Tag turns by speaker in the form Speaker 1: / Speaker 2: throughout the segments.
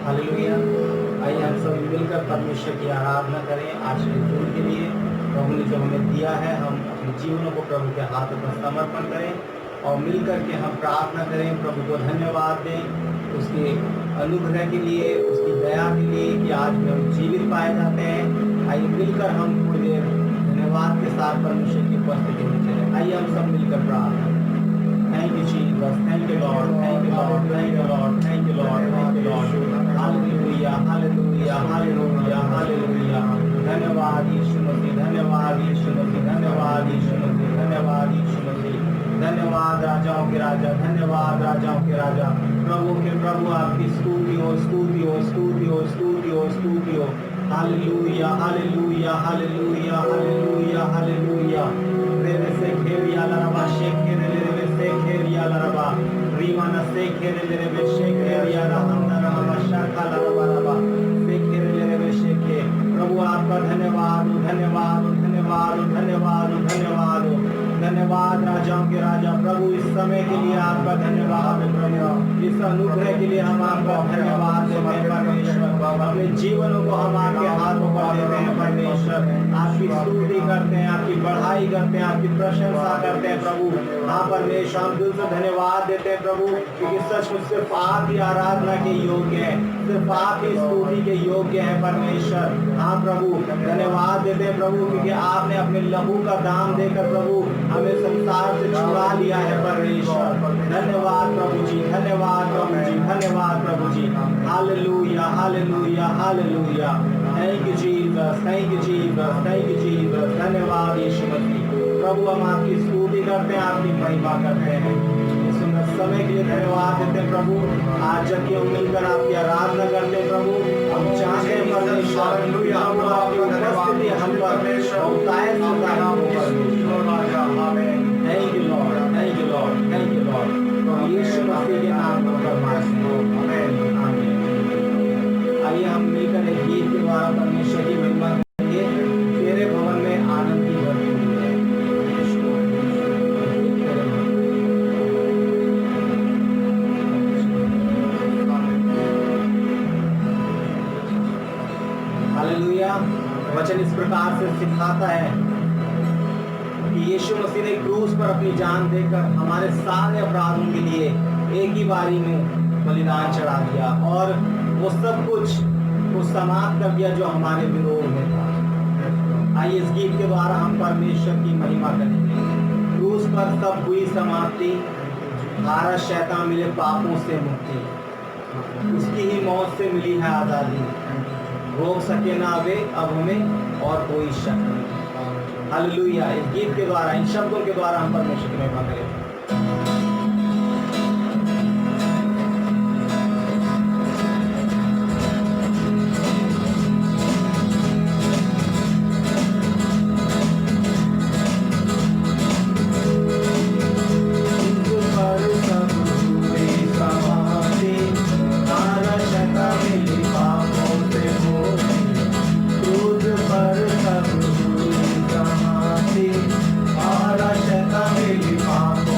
Speaker 1: Hallelujah. आइए हम सब मिलकर परमेश्वर की आराधना करें। आज के दिन के लिए प्रभु ने जो हमें दिया है, हम अपने जीवनों को प्रभु के हाथों में समर्पण करें और मिलकर के हम प्रार्थना करें, प्रभु को धन्यवाद दें उसके अनुग्रह के लिए, उसकी दया के लिए कि आज में हम जीवित पाए जाते हैं। आइए मिलकर हम थोड़ी देर धन्यवाद के साथ परमेश्वर की उपस्थिति में चले। आइए हम सब मिलकर प्रार्थना करें। Thank you, Jesus. Thank you, Lord. Thank you, Lord. Thank you, Lord. Thank you, Lord. Thank you, Lord. Hallelujah. Hallelujah. Hallelujah. Hallelujah. धन्यवाद यीशु मसीह, धन्यवाद यीशु मसीह, धन्यवाद यीशु मसीह, धन्यवाद यीशु मसीह, धन्यवाद राजाओं के राजा, धन्यवाद राजाओं के राजा, प्रभु के प्रभु, आपकी स्तुति हो, स्तुति हो, स्तुति हो, स्तुति हो, स्तुति हो। Hallelujah, hallelujah, hallelujah, hallelujah, hallelujah. रेवे से खेरिया लरबा शेखे रेवे से खेरिया लरबा रीमाना से खेरे रेवे शेखे रिया रहमना रहबा शाखा लरबा रबा से खेरे रेवे शेखे। प्रभु आपका धन्यवाद, धन्यवाद, धन्यवाद, धन्यवाद, धन्यवाद, धन्यवाद राजाओं के राजा, प्रभु इस समय के लिए आपका धन्यवाद प्रभु, इस अनुग्रह के लिए हम आपका धन्यवाद देते हैं परमेश्वर। अपने जीवनों को हम आपके हाथों पर देते हैं परमेश्वर, आपकी स्तुति करते हैं, आपकी बढ़ाई करते हैं, आपकी प्रशंसा करते हैं प्रभु। हाँ परमेश्वर, हम दिल से धन्यवाद देते हैं प्रभु, क्योंकि सचमुच सिर्फ आप ही आराधना के योग्य है, सिर्फ आप ही स्तुति के योग्य है परमेश्वर। हाँ प्रभु, धन्यवाद देते हैं प्रभु, क्योंकि आपने अपने लहू का दाम देकर प्रभु हमें संसार से छुड़ा लिया है परमेश्वर। धन्यवाद प्रभु जी, धन्यवाद प्रभु जी, धन्यवाद प्रभु जी। Hallelujah, hallelujah, hallelujah. Thank you Jesus, thank you Jesus, thank you Jesus. धन्यवाद यीशु मसीह। प्रभु हम आपकी स्तुति करते हैं, आपकी महिमा करते हैं। इस सुंदर समय के लिए धन्यवाद देते हैं प्रभु। आज जब कि हम मिलकर आपकी आराधना करते हैं प्रभु, हम चाहते हैं परमेश्वर आपकी उपस्थिति हम पर बहुतायत से जाना हो परमेश्वर। Thank you Lord, thank you Lord, thank you Lord. तो यीशु मसीह के नाम में आमीन, आमीन। आइए हम मिलकर एक गीत के द्वारा परमेश्वर की महिमा करेंगे। तेरे भवन में आनंद की भरपूरी है। हालेलुया। वचन इस प्रकार से सिखाता है कि यीशु मसीह ने क्रूस पर अपनी जान देकर हमारे सारे अपराधों के लिए एक ही बारी में बलिदान चढ़ा दिया और वो सब कुछ को समाप्त कर दिया जो हमारे विरोध में था। आइए इस गीत के द्वारा हम परमेश्वर की महिमा करेंगे। क्रूस पर सब हुई समाप्ति, हारा शैतान मिले पापों से मुक्ति, उसकी ही मौत से मिली है आज़ादी, रोक सके ना वे अब हमें और कोई शक नहीं। हालेलुया। इस गीत के द्वारा, इन शब्दों के द्वारा हम परमेश्वर की महिमा करें।
Speaker 2: Para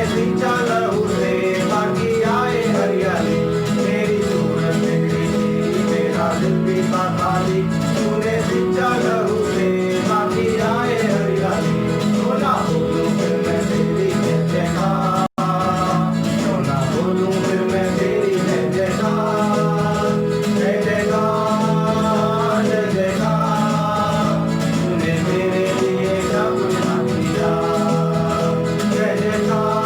Speaker 1: सींचा लहू से बाकी आए हरियाली, मेरी सूरत बिगड़ी थी मेरा दिल भी था खाली, तूने सींचा लहू से बाकी आए हरियाली, तो ना बोलूं फिर मैं तेरी जय जयकार, तो ना बोलूं फिर मैं तेरी जय जयकार, जय जयकार जय जयकार, तूने मेरे लिए सब कुछ ना किया, जय जयकार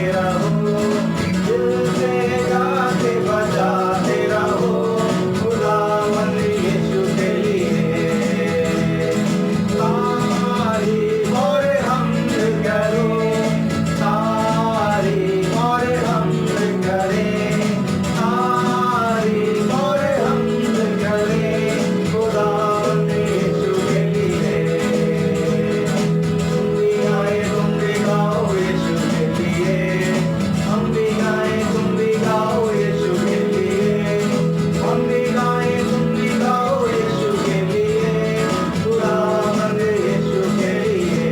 Speaker 1: रहो, दिल से गाते बजाते रहो, खुदावंद यीशु के लिए तारीफ और हम्द करो, तारीफ और हम्द करें, तारीफ और हम्द करें, खुदावंद यीशु के लिए। तुम भी गाए, तुम भी गाओ यीशु के लिए, हम भी गाए, तुम भी गाओ यीशु के लिए, हम भी गाए, तुम भी गाओ यीशु के लिए, खुदावंद यीशु के लिए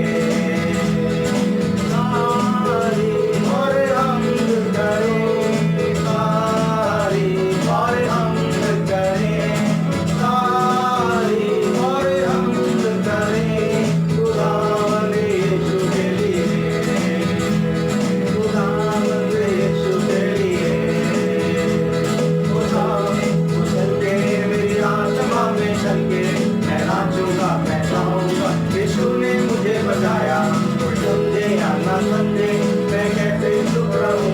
Speaker 1: तारीफ और हम्द करें, तारीफ और हम्द करें, तारीफ और हम्द करें, खुदावंद यीशु के लिए, खुदावंद यीशु के लिए। उछल के मेरी आत्मा में चल के मैं नाचूंगा, मैं गाऊंगा, यीशु ने मुझे बचाया, कोई समझे या ना समझे मैं कैसे चुप रहूं।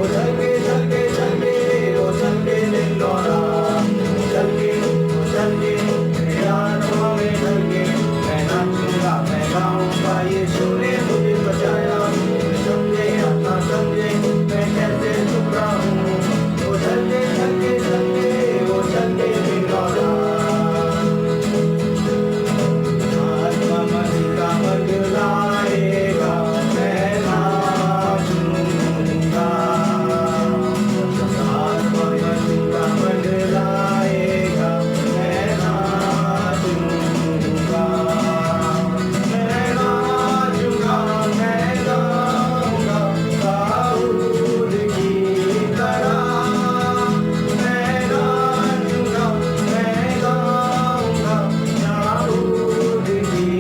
Speaker 1: उछल के चल के चल के उछल के दिन और रात, उछल के मेरी आत्मा में चल के मैं नाचूंगा, मैं गाऊंगा, यीशु ने मुझे बचाया, कोई समझे या ना समझे मैं कैसे चुप रहूं। उछल के चल के चल के उछल के दिन और रात, आत्मा मसीह का बदलाएगा, मैं नाचूंगा, आत्मा मसीह का बदलाएगा, मैं नाचूंगा, मैं नाचूंगा, मैं गाऊंगा दाऊद की तरह, मैं नाचूंगा, मैं गाऊंगा दाऊद की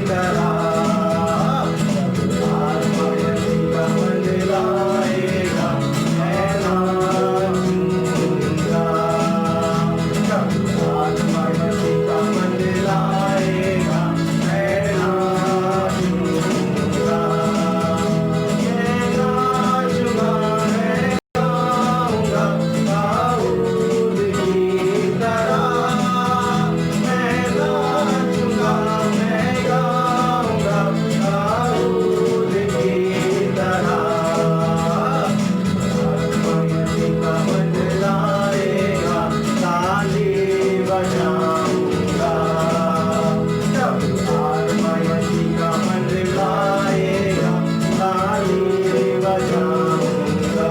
Speaker 1: तरह। आत्मा मसीह का बदलाएगा, मैं नाचूंगा, आत्मा मसीह का बदलाएगा, मैं नाचूंगा, मैं नाचूंगा, मैं गाऊंगा दाऊद की तरह, मैं नाचूंगा, मैं गाऊंगा दाऊद की तरह। आत्मा मसीह का बदलाएगा, ताली बजाऊंगा, आत्मा मसीह का बदलाएगा, ताली बजाऊंगा,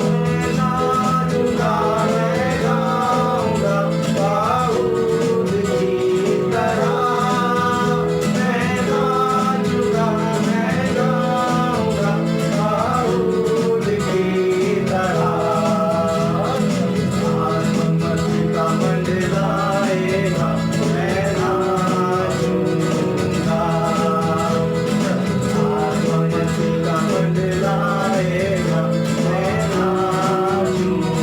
Speaker 1: मैं नाचूंगा, मैं गाऊंगा दाऊद की तरह, मैं नाचूंगा, मैं गाऊंगा दाऊद की तरह। आत्मा मसीह का बदलाएगा, मैं नाचूंगा, आत्मा मसीह का बदलाएगा, मैं नाचूंगा।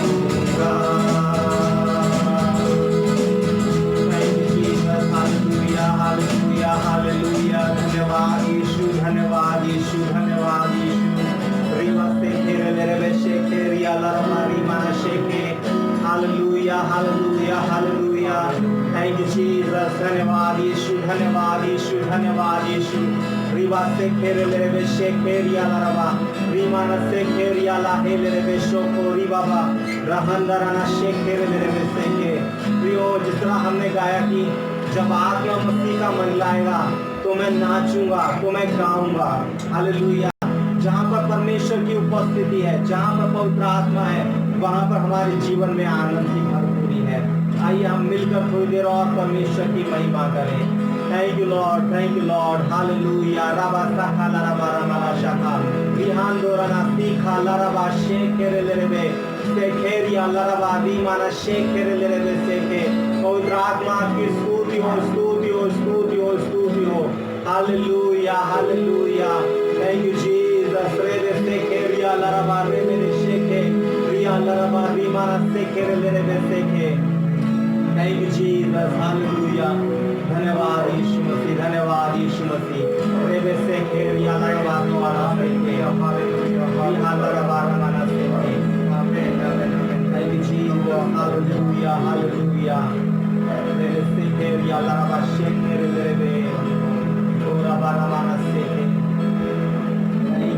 Speaker 1: Thank you, Jesus. Hallelujah, hallelujah, hallelujah. धन्यवाद यीशु, धन्यवाद यीशु, धन्यवाद यीशु। रिवा से खेरे मेरे बेशे खेरिया लरमारी माना शेखे। Hallelujah, hallelujah, hallelujah. Thank you, Jesus. धन्यवाद यीशु, धन्यवाद यीशु, धन्यवाद यीशु। रिवा से खेरे मेरे बेशे खेरिया लरवा, रीमाना से खेरिया लाहे मेरे बेशो को रिबाबा, रहंदराना शेखेरे मेरे बेशे के। प्रियो, जिस तरह हमने गाया कि जब आत्मा मसीह का मन लाएगा तो मैं नाचूंगा, तो मैं गाऊंगा। हालेलुया। जहाँ पर परमेश्वर की उपस्थिति है, जहाँ पर पवित्र आत्मा है, वहाँ पर हमारे जीवन में आनंद की भरपूरी है। आइए हम मिलकर थोड़ी देर और परमेश्वर की महिमा करें। Thank you Lord, thank you Lord. Hallelujah. राबा साखा लाराबा रामाला शाखा बिहान दोराना सीखा लाराबा शेखेरे लेरेबे सेखेरिया लाराबा दीमाना शेखेरे लेरेबे सेखे। पवित्र आत्मा की स्तुति हो, स्तुति हो, स्तुति हो, स्तुति हो। Hallelujah, hallelujah. Thank you Jesus. रेबे सेखेरिया लाराबा रेबे शेखे रिया लाराबा दीमाना सेखेरे लेरेबे सेखे। Thank you Jesus. हालेलुया। धन्यवाद यीशु मसीह, धन्यवाद यीशु मसीह। रेबे सेखेरिया लाराबा दीमाना सेखे। Thank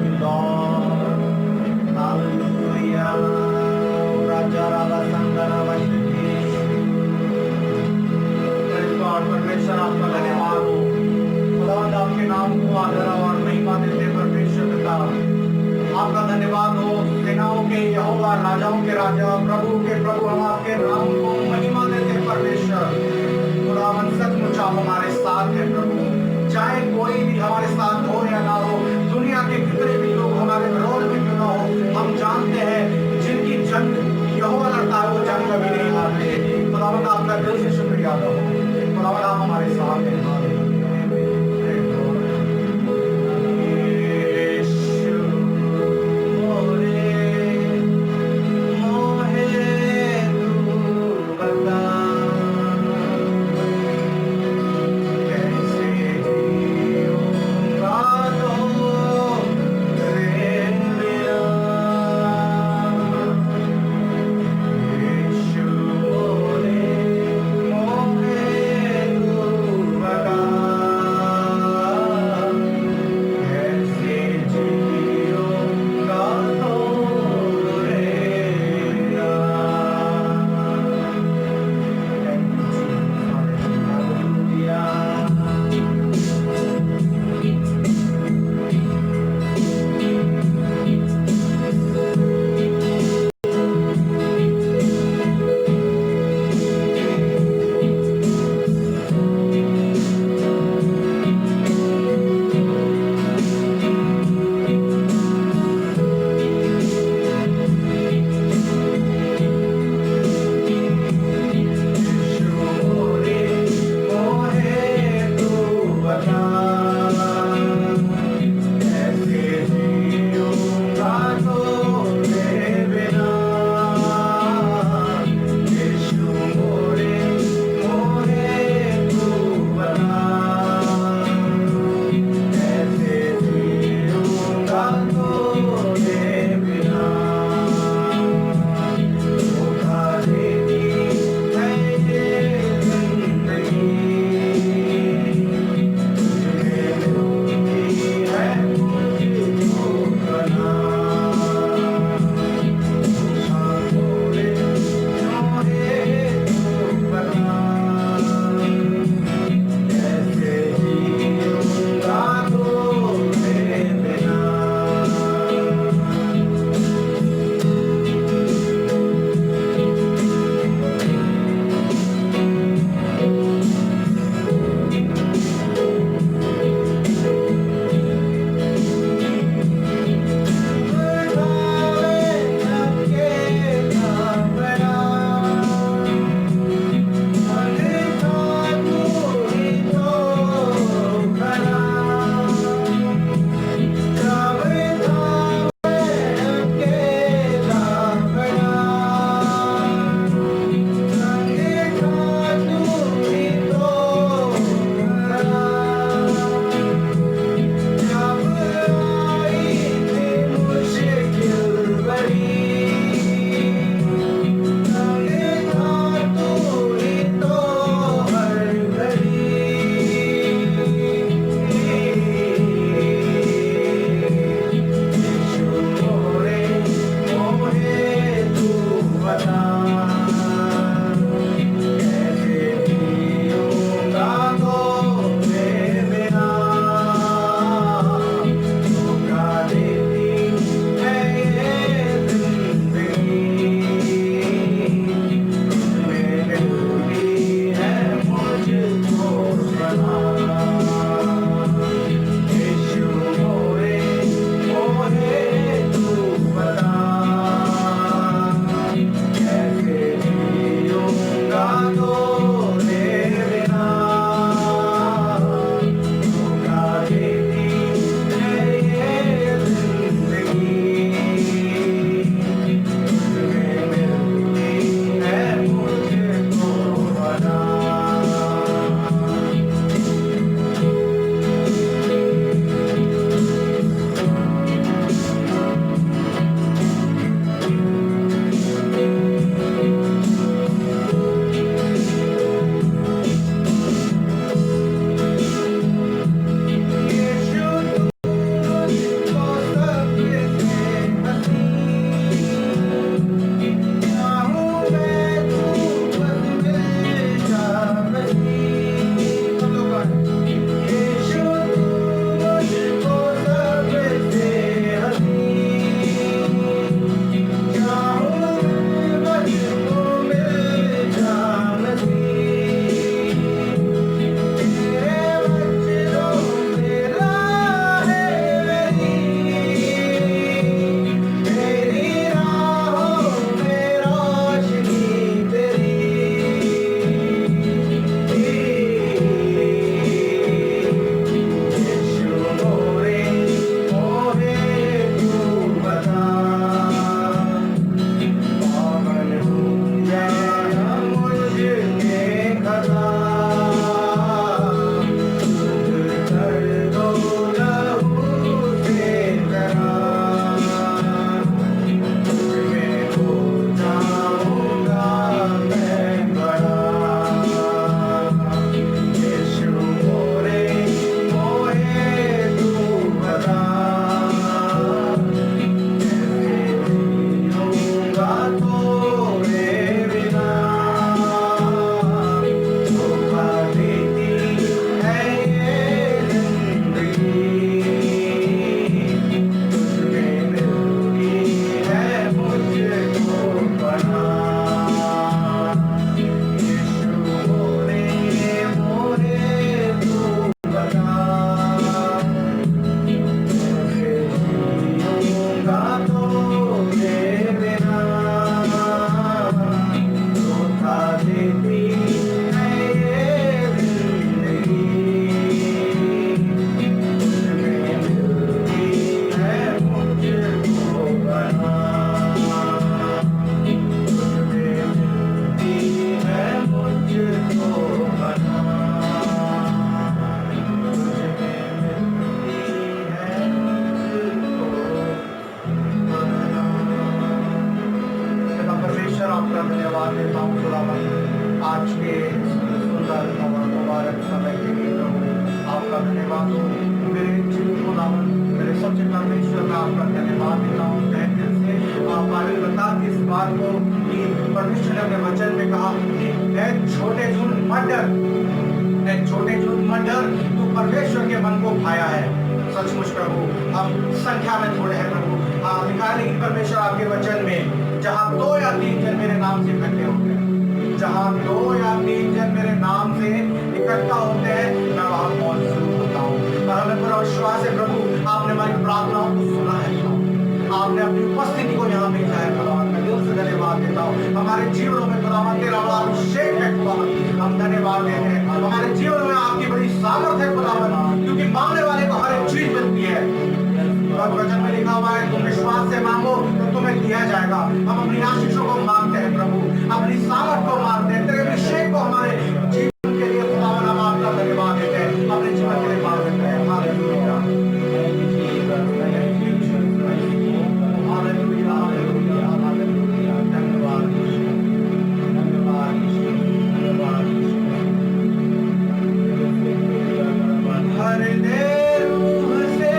Speaker 1: you, Lord. Hallelujah. Raja Rava Sandara Vashti. Praise God. परमेश्वर आपका धन्यवाद हो। खुदावंद आपके नाम को आदर और महिमा देते परमेश्वर पिता। आपका धन्यवाद हो। सेनाओं के यहोवा, राजाओं के राजा, प्रभु के प्रभु, हम आपके नाम को महिमा देते परमेश्वर। खुदावंद सचमुच आप हमारे साथ हैं प्रभु। चाहे कोई भी हमारे साथ हो या ना हो, दुनिया के कितने भी लोग हमारे विरोध में क्यों ना हो, हम जानते हैं जिनकी जंग यहोवा लड़ता है वो जंग कभी नहीं हारते। खुदावंद आपका दिल से शुक्रिया अदा हो। खुदावंद आप हमारे साथ हैं।
Speaker 2: खुदावन आज के सुंदर और मुबारक समय के लिए प्रभु आपका धन्यवाद हो। मेरे जीवन खुदावन मेरे सबसे परमेश्वर का आपका धन्यवाद देता हूँ तहे दिल से। बाइबल बताती इस बात को कि परमेश्वर ने अपने वचन में कहा कि ऐ छोटे जून मत डर, ऐ छोटे जून मत डर, तू परमेश्वर के मन को भाया है। सचमुच प्रभु हम संख्या में थोड़े हैं प्रभु। लिखा है लेकिन परमेश्वर आपके वचन में जहाँ 2 या 3 जन मेरे नाम से इकट्ठे होते हैं, जहाँ 2 या 3 जन मेरे नाम से इकट्ठा होते हैं मैं वहाँ मौजूद होता हूँ। और हमें पूरा विश्वास है प्रभु आपने हमारी प्रार्थनाओं को सुना है, आपने अपनी उपस्थिति को यहाँ भेजा है खुदावन। मैं दिल से धन्यवाद देता हूँ। हमारे जीवनों में खुदावन तेरा बड़ा अभिषेक है खुदावन, हम धन्यवाद देते हैं। हमारे जीवन में आपकी बड़ी सामर्थ है खुदावन, क्योंकि मांगने वाले को हर एक चीज मिलती है। वचन में लिखा हुआ है तुम विश्वास से मांगो तो तुम्हें दिया जाएगा। हम अपनी आशीषों को मांगते हैं प्रभु, अपनी सामर्थ को मांगते हैं, तेरे अभिषेक को हमारे जीवन के लिए खुदावन हम आपका धन्यवाद देते हैं, अपने जीवन के लिए मांग देते हैं। Hallelujah, hallelujah, hallelujah, hallelujah. धन्यवाद, धन्यवाद, धन्यवाद। हर देर से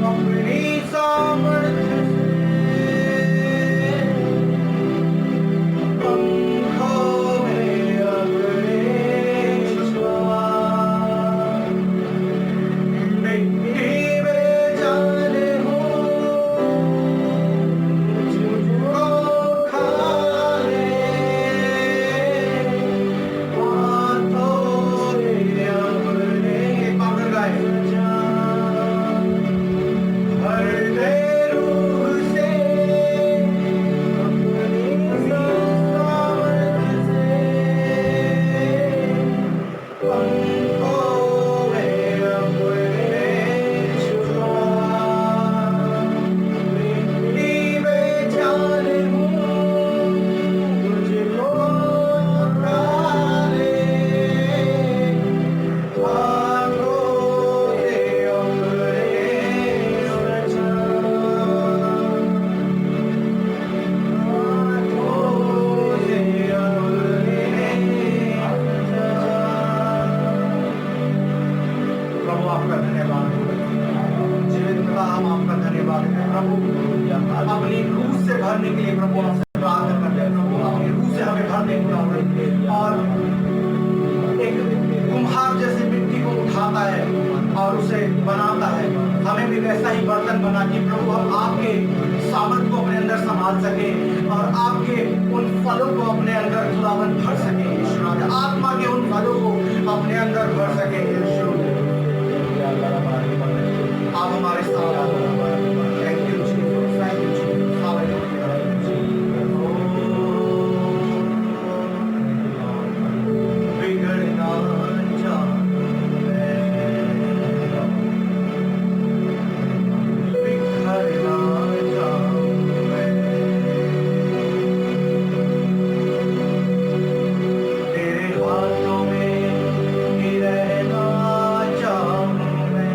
Speaker 2: अपनी सामर्थ पंखों में अपने छुपा, मिट्टी में जाने हो मुझको खा ले, हाथों में अपने पागल गाए हर देर से अपनी सामर्थ से पंखों में अपने छुपा, मिट्टी में जाने हो मुझको खा ले, हाथों से अपने सजा, हाथों से अपने सजा। प्रभु आपका धन्यवाद हो। जीवित पिता हम आपका धन्यवाद हैं प्रभु, अपनी रूह से भरने के लिए प्रभु आपसे प्रार्थना करते हैं प्रभु, अपनी रूह से हमें भरने को और एक कुम्हार जैसे मिट्टी को उठाता है और उसे बनाता है, हमें भी वैसा ही बर्तन बना कि प्रभु हम आपके सामर्थ को अपने अंदर संभाल सके और आपके उन फलों को अपने अंदर खुदावन भर सके। यीशु राजा आत्मा के उन फलों को अपने अंदर भर सके। यीशु आप हमारे साथ thank you Jesus, thank you Jesus, hallelujah. बिगड़ना चाहूं मैं, बिखरना चाहूं मैं, तेरे हाथों में ही रहना चाहूं मैं,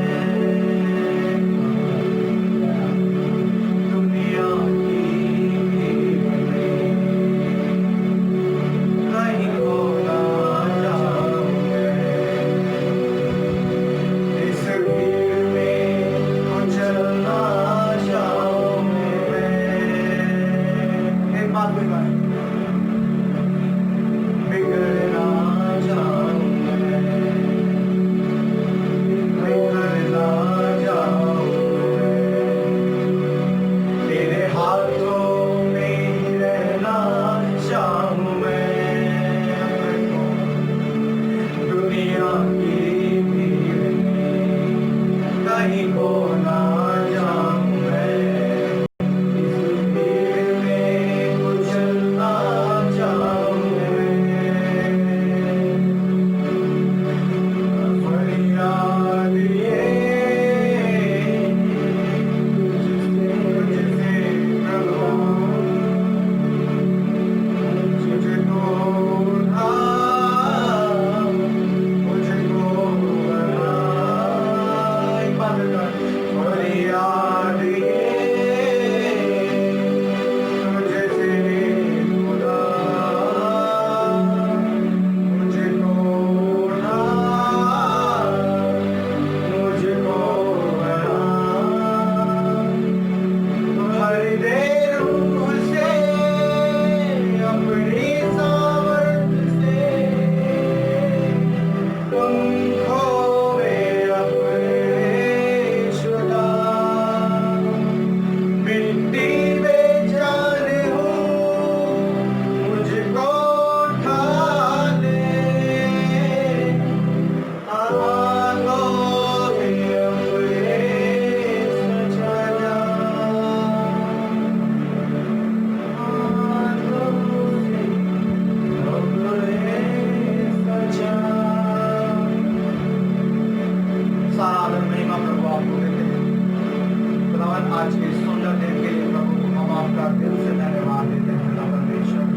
Speaker 2: खुदावन आज के सुंदर दिन के लिए प्रभु हम आपका दिल से धन्यवाद देते हैं खुदा परमेश्वर।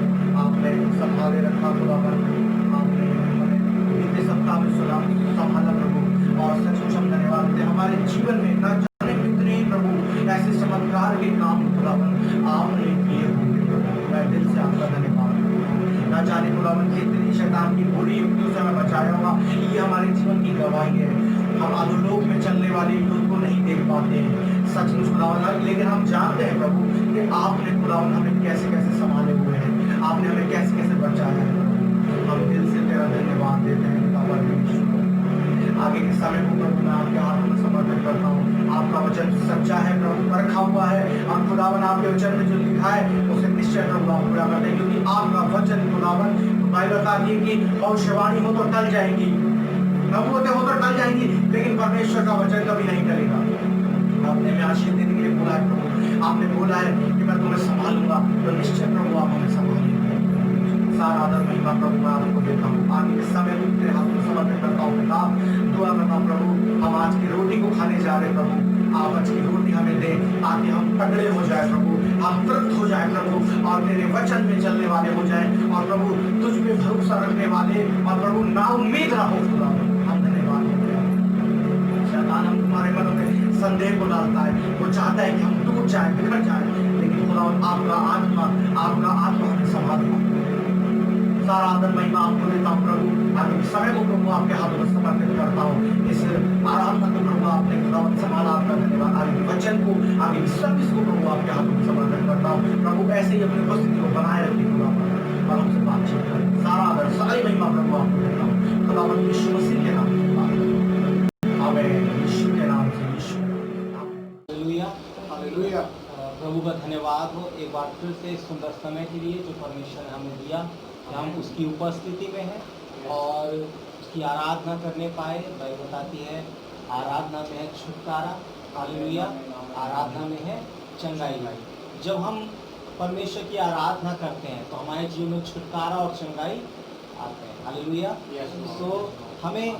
Speaker 2: आपने संभाले रखा खुदावन, आपने हमें बीते सप्ताह में संभाला प्रभु, और सचमुच हम धन्यवाद देते हैं। हमारे जीवन में न जाने कितने प्रभु ऐसे चमत्कार के काम खुदावन आपने किए होंगे प्रभु, मैं दिल से आपका धन्यवाद करता हूं। न जाने खुदावन कितनी शैतान की बुरी युक्तियों से हमें बचाया होगा, ये हमारे जीवन की गवाही है। हम अधोलोक में चलने वाली युग को नहीं देख पाते हैं सचमुच खुदावन, लेकिन हम जानते हैं प्रभु कि आपने खुदावन हमें कैसे कैसे संभाले हुए हैं, आपने हमें कैसे कैसे बचाया है। हम दिल से तेरा धन्यवाद देते हैं खुदा परमेश्वर। आगे के समय को प्रभु मैं आपके हाथों में समर्पित करता हूँ। आपका वचन सच्चा है प्रभु, परखा हुआ है, और खुदावन आपके वचन में जो लिखा है उसे निश्चय प्रभु आप पूरा करते हैं, क्योंकि आपका वचन खुदावन बाइबल बताती है कि भविष्यवाणी हो तो टल जाएंगी, नबूवतें हो तो टल जाएंगी, लेकिन परमेश्वर का वचन कभी नहीं टलेगा। आपने हमें आशीष देने के लिए बोला है प्रभु, आपने बोला है कि मैं तुम्हें संभालूंगा, तो निश्चय प्रभु आप हमें संभालेंगे। सारा आदर महिमा प्रभु मैं आपको देता हूँ। आगे के समय में तेरे हाथ में समर्पित करता हूँ पिता, दुआ करता हूँ प्रभु हम आज की रोटी को खाने जा रहे प्रभु, आप आज की रोटी हमें दे ताकि हम तगड़े हो जाए प्रभु, हम तृप्त हो जाए प्रभु, और तेरे वचन में चलने वाले हो जाए, और प्रभु तुझ पे भरोसा रखने वाले, और प्रभु ना उम्मीद ना हो खुदा। हम धन्यवाद देते हैं। शैतान हम तुम्हारे मनों में संदेह को डालता है, वो चाहता है कि हम टूट जाए, बिखर जाए, लेकिन खुदा आपका आत्मा हमें संभालता है। सारा आदर महिमा आपको देता हूँ प्रभु, आगे समय को प्रभु आपके हाथों में समर्पित करता हूँ। इस आराधना को प्रभु आपने खुदावन संभाला, आपका धन्यवाद। आगे वचन को, आगे सर्विस को प्रभु आपके हाथों में समर्पित करता हूँ प्रभु, ऐसे ही अपनी उपस्थिति को बनाए रखिए खुदावन, और हमसे बातचीत करें। सारा आदर सारी महिमा प्रभु आपको देता हूँ खुदावन यीशु मसीह के नाम से, आमीन। यीशु के नाम से, यीशु।
Speaker 1: Hallelujah,
Speaker 2: hallelujah.
Speaker 1: प्रभु का धन्यवाद हो एक बार फिर से इस सुंदर समय के लिए जो परमेश्वर ने हमें दिया, कि हम उसकी उपस्थिति में हैं और उसकी आराधना करने पाए। बाइबल बताती है आराधना में है छुटकारा, हालेलुया, आराधना में है चंगाई। जब हम परमेश्वर की आराधना करते हैं तो हमारे जीवन में छुटकारा और चंगाई आते हैं, हालेलुया। तो हमें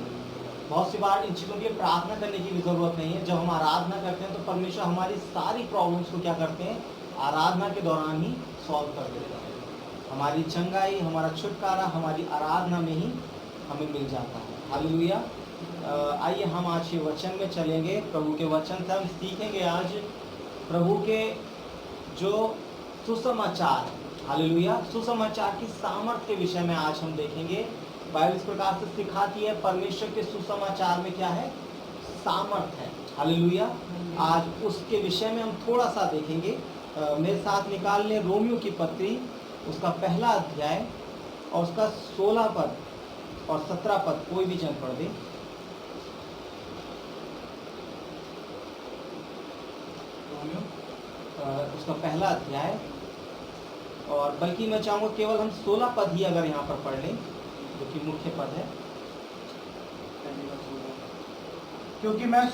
Speaker 1: बहुत सी बार इन चीज़ों के लिए प्रार्थना करने की भी ज़रूरत नहीं है। जब हम आराधना करते हैं तो परमेश्वर हमारी सारी प्रॉब्लम्स को क्या करते हैं, आराधना के दौरान ही सॉल्व कर देते हैं। हमारी चंगाई, हमारा छुटकारा हमारी आराधना में ही हमें मिल जाता है, हालेलुया। आइए हम आज के वचन में चलेंगे। प्रभु के वचन से हम सीखेंगे आज प्रभु के जो सुसमाचार, हालेलुया, सुसमाचार की सामर्थ्य के विषय में आज हम देखेंगे। बाइबल इस प्रकार से सिखाती है परमेश्वर के सुसमाचार में क्या है, सामर्थ्य है, हालेलुया। आज उसके विषय में हम थोड़ा सा देखेंगे। मेरे साथ निकाल लें रोमियो की पत्री, उसका पहला अध्याय और उसका 16 पद और 17 पद, कोई भी जन पढ़ दे। उसका पहला अध्याय, और बल्कि मैं चाहूँगा केवल हम 16 पद ही अगर यहाँ पर पढ़ लें, जो कि मुख्य पद है।
Speaker 2: क्योंकि मैं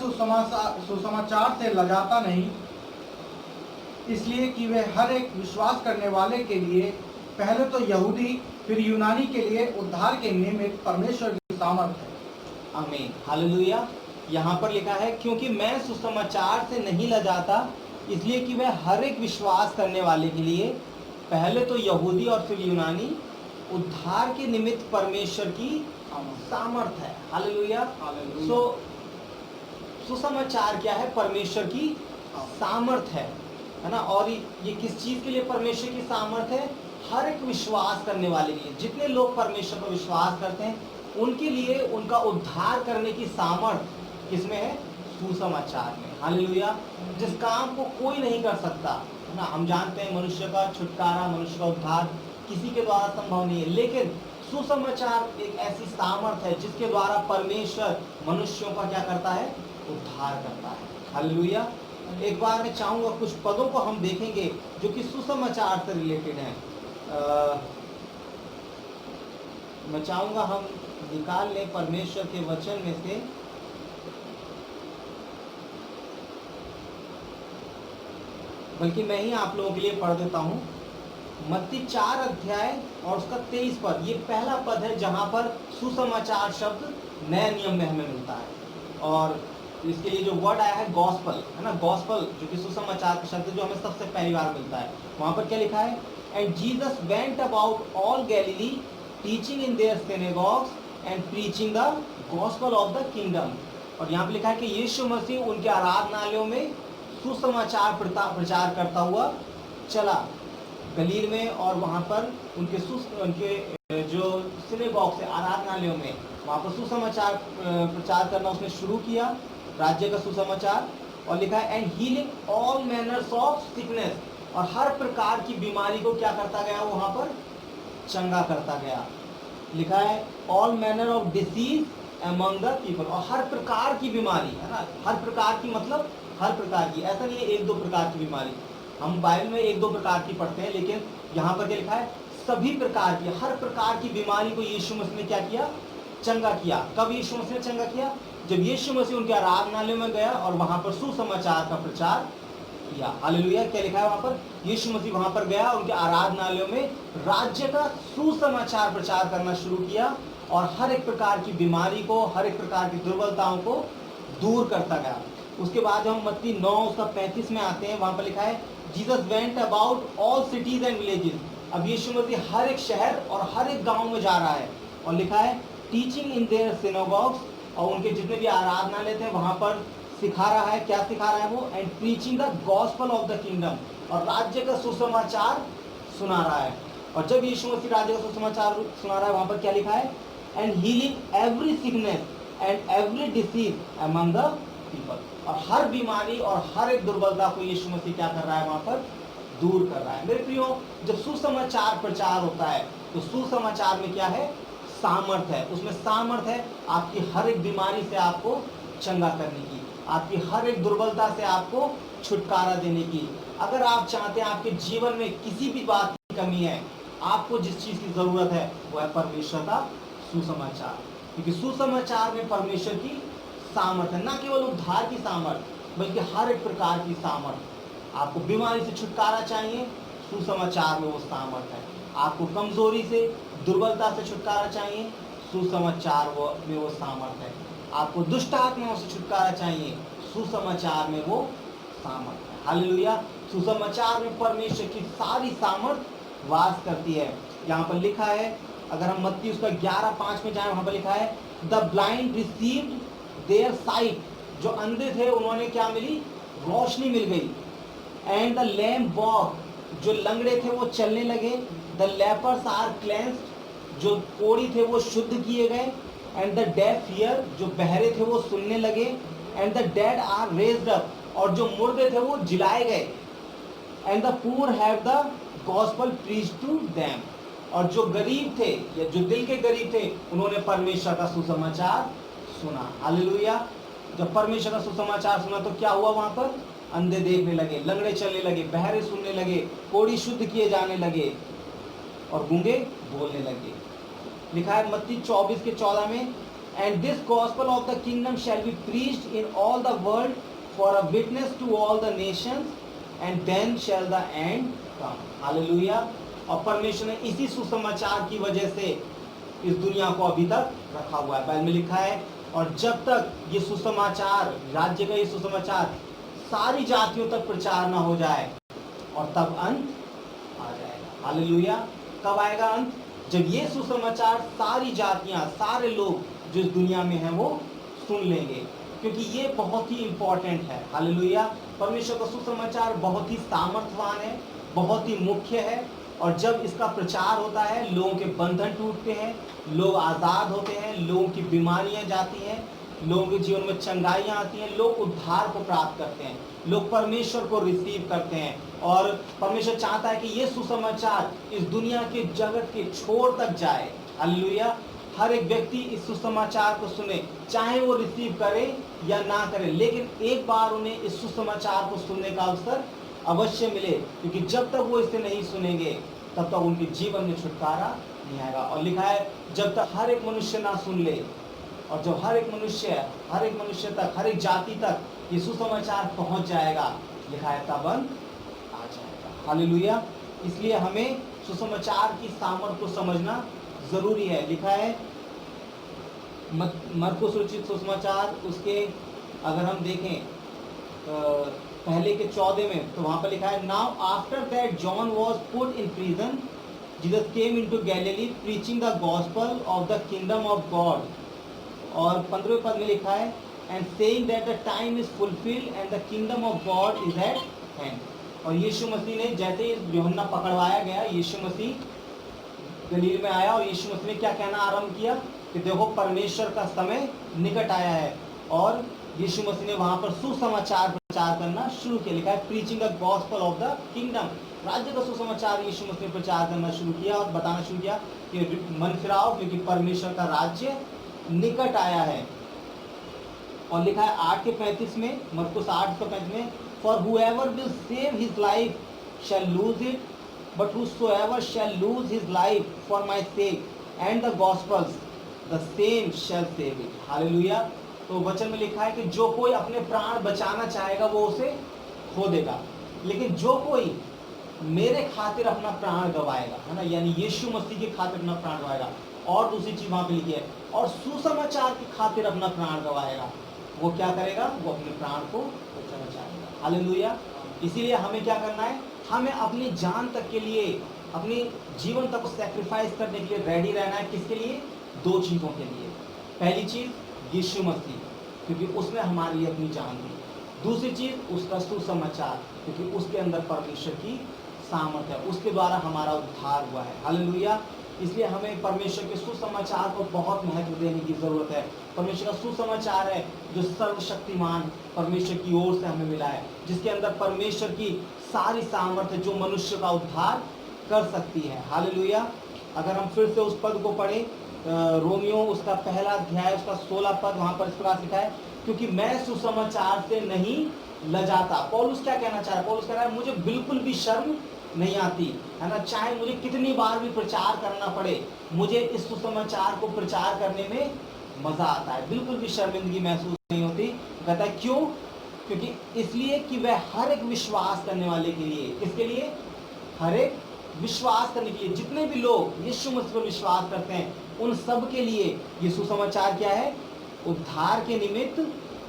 Speaker 2: सुसमाचार से लजाता नहीं, इसलिए कि वे हर एक विश्वास करने वाले के लिए, पहले तो यहूदी फिर यूनानी के लिए उद्धार के निमित्त परमेश्वर की सामर्थ्य है।
Speaker 1: आमीन, हालेलुया। यहाँ पर लिखा है क्योंकि मैं सुसमाचार से नहीं लजाता, इसलिए कि वह हर एक विश्वास करने वाले के लिए, पहले तो यहूदी और फिर यूनानी, उद्धार के निमित्त परमेश्वर की सामर्थ्य है, हालेलुया। सो सुसमाचार क्या है, परमेश्वर की सामर्थ्य है ना। और ये किस चीज़ के लिए परमेश्वर की सामर्थ्य है, हर एक विश्वास करने वाले के लिए। जितने लोग परमेश्वर पर विश्वास करते हैं उनके लिए उनका उद्धार करने की सामर्थ्य किसमें है, सुसमाचार में, हालेलुया। जिस काम को कोई नहीं कर सकता है ना, हम जानते हैं मनुष्य का छुटकारा, मनुष्य का उद्धार किसी के द्वारा संभव नहीं है, लेकिन सुसमाचार एक ऐसी सामर्थ्य है जिसके द्वारा परमेश्वर मनुष्यों का क्या करता है, उद्धार करता है, हालेलुया। एक बार मैं चाहूँगा कुछ पदों को हम देखेंगे जो कि सुसमाचार से रिलेटेड हैं। मैं चाहूँगा हम निकाल लें परमेश्वर के वचन में से बल्कि मैं ही आप लोगों के लिए पढ़ देता हूँ। मत्ती 4 अध्याय और उसका 23 पद, ये पहला पद है जहाँ पर सुसमाचार शब्द नए नियम में हमें मिलता है। और
Speaker 3: तो इसके लिए जो वर्ड आया है गॉस्पल, है ना, गॉस्पल जो कि सुसमाचार का शब्द जो हमें सबसे पहली बार मिलता है। वहां पर क्या लिखा है, and Jesus went about all Galilee teaching in their synagogues and preaching the gospel of the kingdom. और यहाँ पे लिखा है कि यीशु मसीह उनके आराधनालयों में सुसमाचार प्रचार करता हुआ चला गलील में, और वहाँ पर उनके जो सिनेगॉग से आराधनालयों में वहाँ पर सुसमाचार प्रचार करना उसने शुरू किया, राज्य का सुसमाचार। और लिखा है and healing all manners of sickness, और हर प्रकार की बीमारी को क्या करता गया, वहाँ पर चंगा करता गया। लिखा है all manner of disease among the people, और हर प्रकार की बीमारी, है ना, हर प्रकार की मतलब हर प्रकार की, ऐसा नहीं है एक दो प्रकार की बीमारी, हम बाइबल में एक दो प्रकार की पढ़ते हैं, लेकिन यहाँ पर क्या लिखा है, सभी प्रकार की, हर प्रकार की बीमारी को यीशु मसीह ने क्या किया, चंगा किया। कब यीशु मसीह ने चंगा किया, जब यीशु मसीह उनके आराधनालय में गया और वहां पर सुसमाचार का प्रचार किया। हालेलुया। क्या लिखा है वहां पर, यीशु मसीह वहां पर गया, उनके आराधनालयों में राज्य का सुसमाचार प्रचार करना शुरू किया, और हर एक प्रकार की बीमारी को, हर एक प्रकार की दुर्बलताओं को दूर करता गया। उसके बाद हम मत्ती 9 उसका 35 में आते हैं, वहां पर लिखा है Jesus went about all cities and villages. अब यीशु मसीह हर एक शहर और हर एक गांव में जा रहा है, और लिखा है टीचिंग इन देयर सिनेगॉग्स, और उनके जितने भी आराधनालय थे वहां पर सिखा रहा है। क्या सिखा रहा है वो, and preaching the gospel of the kingdom, और राज्य का सुसमाचार सुना रहा है। और जब यीशु मसीह राज्य का सुसमाचार सुना रहा है, वहां पर क्या लिखा है, and healing every sickness and every disease among the people, और हर बीमारी और हर एक दुर्बलता को यीशु मसीह क्या कर रहा है, वहां पर दूर कर रहा है। मेरे प्रियो, जब सुसमाचार प्रचार होता है तो सुसमाचार में क्या है, सामर्थ है, उसमें सामर्थ है आपकी हर एक बीमारी से आपको चंगा करने की, आपकी हर एक दुर्बलता से आपको छुटकारा देने की। अगर आप चाहते हैं आपके जीवन में किसी भी बात की कमी है, आपको जिस चीज की जरूरत है वो है परमेश्वर का सुसमाचार, क्योंकि सुसमाचार में परमेश्वर की सामर्थ है, न केवल उद्धार की सामर्थ बल्कि हर एक प्रकार की सामर्थ। आपको बीमारी से छुटकारा चाहिए, सुसमाचार में वो सामर्थ है। आपको कमजोरी से, दुर्बलता से छुटकारा चाहिए, सुसमाचार में वो सामर्थ है। आपको दुष्ट आत्माओं से छुटकारा चाहिए, सुसमाचार में वो सामर्थ है। हालेलुया। सुसमाचार में परमेश्वर की सारी सामर्थ वास करती है। यहाँ पर लिखा है, अगर हम मत्ती उसका 11:5 में जाए, वहां पर लिखा है the blind received their sight, जो अंधे थे उन्होंने क्या मिली, रोशनी मिल गई। एंड द लैम वॉक, जो लंगड़े थे वो चलने लगे। द लेपर्स आर क्लेंस्ड, जो कोढ़ी थे वो शुद्ध किए गए। एंड द डेफ हियर, जो बहरे थे वो सुनने लगे। And the dead are raised up, और जो मुर्दे थे वो जिलाए गए। And the poor have the gospel preached to them, और जो गरीब थे या जो दिल के गरीब थे उन्होंने परमेश्वर का सुसमाचार सुना। हालेलुया। जब परमेश्वर का सुसमाचार सुना तो क्या हुआ, वहां पर अंधे देखने लगे, लंगड़े चलने लगे, बहरे सुनने लगे, कोढ़ी शुद्ध किए जाने लगे, और गूंगे बोलने लगे। लिखा है मत्ती 24:14 में, and this gospel of the kingdom shall be preached in all the world for a witness to all the nations, and then shall the end come. Hallelujah. और परमेश्वर ने इसी सुसमाचार की वजह से इस दुनिया को अभी तक रखा हुआ है। बाइबल में लिखा है, और जब तक ये सुसमाचार, राज्य का ये सुसमाचार सारी जातियों तक प्रचार ना हो जाए, और तब अंत आ जाएगा। हालेलुया। कब आएगा अंत, जब ये सुसमाचार सारी जातियां, सारे लोग जो इस दुनिया में हैं वो सुन लेंगे, क्योंकि ये बहुत ही इंपॉर्टेंट है। हालेलुया। परमेश्वर का सुसमाचार बहुत ही सामर्थ्यवान है, बहुत ही मुख्य है, और जब इसका प्रचार होता है लोगों के बंधन टूटते हैं, लोग आज़ाद होते हैं, लोगों की बीमारियां जाती हैं, लोगों के जीवन में चंगाइयाँ आती हैं, लोग उद्धार को प्राप्त करते हैं, लोग परमेश्वर को रिसीव करते हैं। और परमेश्वर चाहता है कि ये सुसमाचार इस दुनिया के जगत के छोर तक जाए। हालेलुया। हर एक व्यक्ति इस सुसमाचार को सुने, चाहे वो रिसीव करे या ना करे, लेकिन एक बार उन्हें इस सुसमाचार को सुनने का अवसर अवश्य मिले, क्योंकि जब तक वो इसे नहीं सुनेंगे तब तक उनके जीवन में छुटकारा नहीं आएगा। और लिखा है, जब तक हर एक मनुष्य ना सुन ले, और जब हर एक मनुष्य तक, हर एक जाति तक ये सुसमाचार पहुंच जाएगा, लिखा है तब अंत आ जाएगा। हालेलुया। इसलिए हमें सुसमाचार की सामर्थ्य को समझना जरूरी है। लिखा है मरकुस रचित सुसमाचार उसके अगर हम देखें पहले के 14 में, तो वहां पर लिखा है, now after that John was put in prison, Jesus came into Galilee preaching the gospel of the kingdom of God. और 15वें पद में लिखा है, and saying that the time is fulfilled and the kingdom of God is at hand. और यीशु मसीह ने, जैसे ही यूहन्ना पकड़वाया गया, यीशु मसीह गलील में आया और यीशु मसीह ने क्या कहना आरंभ किया कि देखो परमेश्वर का समय निकट आया है। और यीशु मसीह ने वहां पर सुसमाचार प्रचार करना शुरू किया। लिखा है preaching the gospel of the kingdom, राज्य का सुसमाचार यीशु मसीह ने प्रचार करना शुरू किया और बताना शुरू किया कि मन फिराओ क्योंकि परमेश्वर का राज्य निकट आया है। और लिखा है 8:35 में, मरकुस 8:35 में, for whoever will save his life shall lose it, but whosoever shall lose his life for my sake and the gospels, the same shall save it. Hallelujah. तो वचन में लिखा है कि जो कोई अपने प्राण बचाना चाहेगा वो उसे खो देगा, लेकिन जो कोई मेरे खातिर अपना प्राण गवाएगा, है ना, यानी यीशु मसीह के खातिर अपना प्राण गवाएगा। और दूसरी चीज वहां पे लिखी है, और सुसमाचार की खातिर अपना प्राण गवाएगा, वो क्या करेगा, वो अपने प्राण को बचाना चाहेगा। हालेलुया। इसीलिए हमें क्या करना है, हमें अपनी जान तक के लिए, अपनी जीवन तक को सैक्रिफाइस करने के लिए रेडी रहना है। किसके लिए? 2 चीज़ों के लिए। पहली चीज़ यीशु मसीह, क्योंकि उसने हमारे लिए अपनी जान दी। दूसरी चीज़ उसका सुसमाचार, क्योंकि उसके अंदर परमेश्वर की सामर्थ्य है, उसके द्वारा हमारा उद्धार हुआ है। हालेलुया। इसलिए हमें परमेश्वर के सुसमाचार को बहुत महत्व देने की ज़रूरत है। परमेश्वर का सुसमाचार है जो सर्वशक्तिमान परमेश्वर की ओर से हमें मिला है, जिसके अंदर परमेश्वर की सारी सामर्थ्य जो मनुष्य का उद्धार कर सकती है। हालेलुया। अगर हम फिर से उस पद को पढ़ें, रोमियो उसका पहला अध्याय उसका 16 पद, वहाँ पर इस प्रकार लिखा है, क्योंकि मैं सुसमाचार से नहीं लजाता। पौलुस क्या कहना चाह रहा है? पौलुस कह रहा है मुझे बिल्कुल भी शर्म नहीं आती, है ना, चाहे मुझे कितनी बार भी प्रचार करना पड़े, मुझे इस सुसमाचार को प्रचार करने में मजा आता है, बिल्कुल भी शर्मिंदगी महसूस नहीं होती। कहता है क्यों? क्योंकि इसलिए कि वह हर एक विश्वास करने वाले के लिए, किसके लिए? हर एक विश्वास करने के लिए, जितने भी लोग यीशु मसीह पर विश्वास करते हैं उन सब के लिए ये सुसमाचार क्या है? उद्धार के निमित्त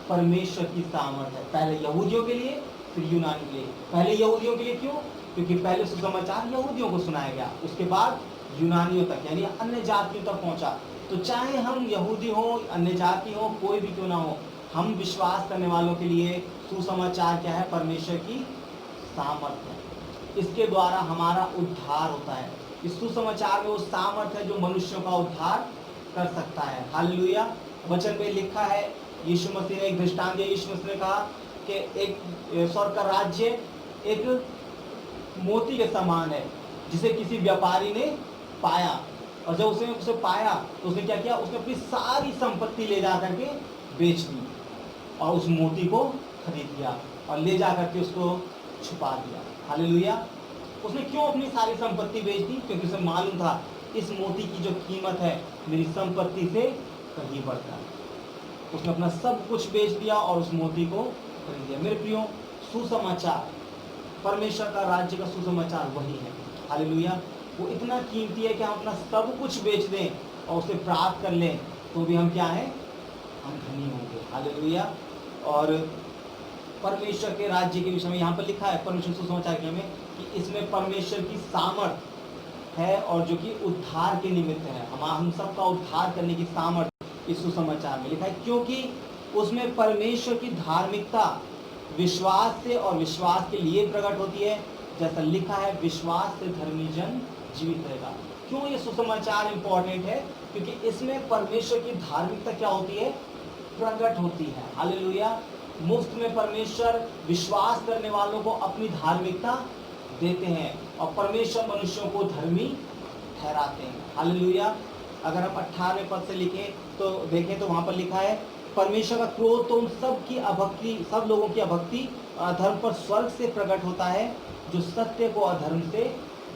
Speaker 3: परमेश्वर की सामर्थ है। पहले यहूदियों के लिए, फिर यूनानी के लिए। पहले यहूदियों के लिए क्यों? क्योंकि पहले सुसमाचार यहूदियों को सुनाया गया, उसके बाद यूनानियों तक यानी अन्य जातियों तक पहुंचा। तो चाहे हम यहूदी हो, अन्य जाति हो, कोई भी क्यों ना हो, हम विश्वास करने वालों के लिए सुसमाचार क्या है? परमेश्वर की सामर्थ है, इसके द्वारा हमारा उद्धार होता है। इस सुसमाचार में वो सामर्थ है जो मनुष्यों का उद्धार कर सकता है। हालेलुया। वचन में लिखा है, यीशु मसीह ने एक दृष्टांत दिया। यीशु मसीह ने कहा कि एक स्वर्ग का राज्य एक मोती के समान है, जिसे किसी व्यापारी ने पाया, और जब उसने उसे पाया तो उसने क्या किया? उसने अपनी सारी संपत्ति ले जा करके बेच दी और उस मोती को खरीद लिया और ले जा करके उसको छुपा दिया। हालेलुया। उसने क्यों अपनी सारी संपत्ति बेच दी? क्योंकि उसे मालूम था इस मोती की जो कीमत है मेरी संपत्ति से कहीं बढ़ता है। उसने अपना सब कुछ बेच दिया और उस मोती को खरीद लिया। मेरे प्रियो, सुसमाचार, परमेश्वर का राज्य का सुसमाचार वही है। हालेलुया। वो इतना कीमती है कि हम अपना सब कुछ बेच दें और उसे प्राप्त कर लें तो भी हम क्या हैं? हम धनी होंगे। हालेलुया। और परमेश्वर के राज्य के विषय में यहाँ पर लिखा है, परमेश्वर सुसमाचार के में, कि इसमें परमेश्वर की सामर्थ है और जो कि उद्धार के निमित्त है। हम सबका उद्धार करने की सामर्थ इस सुसमाचार में लिखा है, क्योंकि उसमें परमेश्वर की धार्मिकता विश्वास से और विश्वास के लिए प्रकट होती है। जैसा लिखा है, विश्वास से धर्मी जन जीवित रहेगा। क्यों ये सुसमाचार इंपॉर्टेंट है? क्योंकि इसमें परमेश्वर की धार्मिकता क्या होती है? प्रकट होती है। हालेलुया। मुफ्त में परमेश्वर विश्वास करने वालों को अपनी धार्मिकता देते हैं और परमेश्वर मनुष्यों को धर्मी ठहराते हैं। हालेलुया। अगर हम 18वें पद से लिखें तो देखें तो वहाँ पर लिखा है, परमेश्वर का क्रोध तो उन सब की अभक्ति, सब लोगों की अभक्ति अधर्म पर स्वर्ग से प्रकट होता है, जो सत्य को अधर्म से